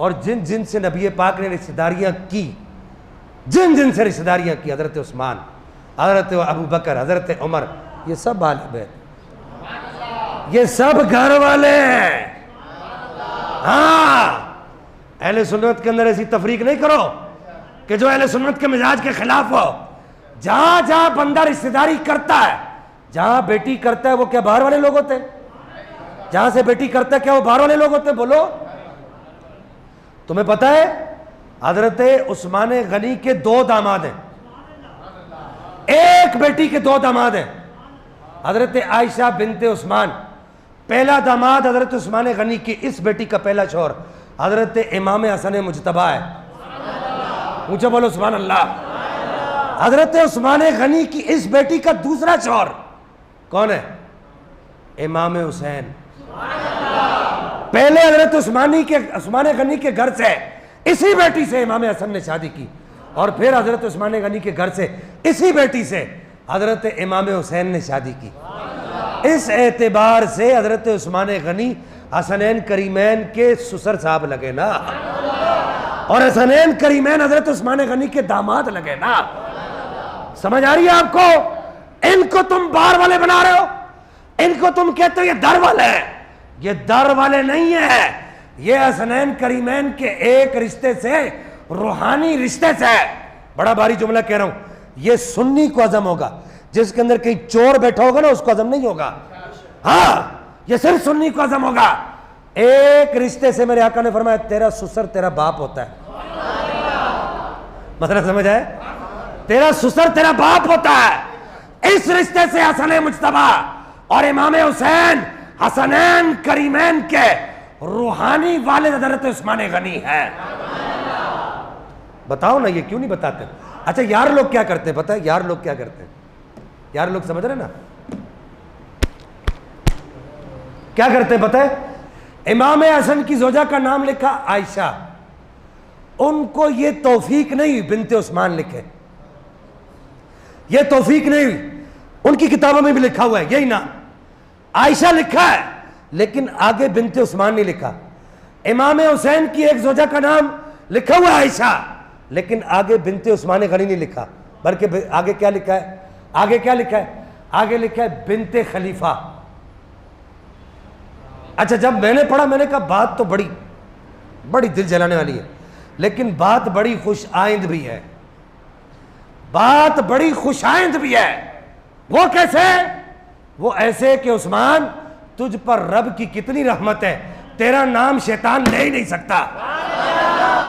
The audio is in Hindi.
और जिन जिन से नबी पाक ने रिश्तेदारियां की, जिन जिन से रिश्तेदारियां की, हजरत उस्मान, हजरत अबू बकर, हजरत उमर, ये सब आले बैत, ये सब घर वाले हैं। हाँ, अहले सुन्नत के अंदर ऐसी तफरीक नहीं करो कि जो अहले सुन्नत के मिजाज के खिलाफ हो। जहां जहां बंदा रिश्तेदारी करता है, जहां बेटी करता है, वो क्या बाहर वाले लोग होते हैं? जहां से बेटी करता है क्या वो बाहर वाले लोग होते हैं? बोलो। तुम्हें पता है हजरत उस्मान गनी के 2 दामाद हैं, एक बेटी के 2 दामाद हैं। हजरत आयशा बिनते उस्मान, पहला दामाद हजरत उस्मान गनी की इस बेटी का पहला शौहर हजरत इमाम हसन मुजतबा है। ऊंचा बोलो सुभान अल्लाह। हजरत उस्मान गनी की इस बेटी का दूसरा शौहर कौन है? इमाम हुसैन। पहले हजरत उस्मान गनी के घर से इसी बेटी से इमाम हसन ने शादी की, और फिर हजरत उस्मान गनी के घर से इसी बेटी से हजरत इमाम हुसैन ने शादी की। इस एतबार से हजरत उस्मान गनी हसनैन करीमैन के ससुर साहब लगे ना, और हसनैन करीमैन हजरत उस्मान गनी के दामाद लगे ना। समझ आ रही है आपको? इनको तुम बाहर वाले बना रहे हो, इनको तुम कहते हो ये दर वाले हैं। ये दर वाले नहीं है, ये हसनैन करीमैन के एक रिश्ते से, रूहानी रिश्ते से। बड़ा भारी जुमला कह रहा हूं, ये सुन्नी को अज़म होगा, जिसके अंदर कहीं चोर बैठा होगा ना उसको अज़म नहीं होगा। हाँ, ये सिर्फ सुन्नी को अज़म होगा। एक रिश्ते से मेरे आका ने फरमाया तेरा ससुर तेरा बाप होता है। मतलब समझ आए? तेरा ससुर तेरा बाप होता है। इस रिश्ते से हसन मुजतबा और इमाम हुसैन हसनैन करीमैन के रूहानी वालिद हजरत उस्मान गनी है। बताओ ना, ये क्यों नहीं बताते? अच्छा, यार लोग क्या करते हैं पता है? यार लोग क्या करते हैं? यार लोग समझ रहे ना क्या करते हैं पता है? इमाम हसन की जोजा का नाम लिखा आयशा, उनको ये तौफीक नहीं हुई बिनते उस्मान लिखे, ये तौफीक नहीं हुई। उनकी किताबों में भी लिखा हुआ है यही नाम, आयशा लिखा है, लेकिन आगे बिनते उस्मान नहीं लिखा। इमाम हुसैन की एक जोजा का नाम लिखा हुआ है आयशा, लेकिन आगे बिनते उस्मान गनी नहीं लिखा, बल्कि आगे क्या लिखा है? आगे क्या लिखा है? आगे लिखा है बिनते खलीफा। अच्छा, जब मैंने पढ़ा मैंने कहा बात तो बड़ी बड़ी दिल जलाने वाली है, लेकिन बात बड़ी खुश आइंद भी है, बात बड़ी खुश आइंद भी है। वो कैसे? वो ऐसे कि उस्मान तुझ पर रब की कितनी रहमत है, तेरा नाम शैतान ले ही नहीं सकता।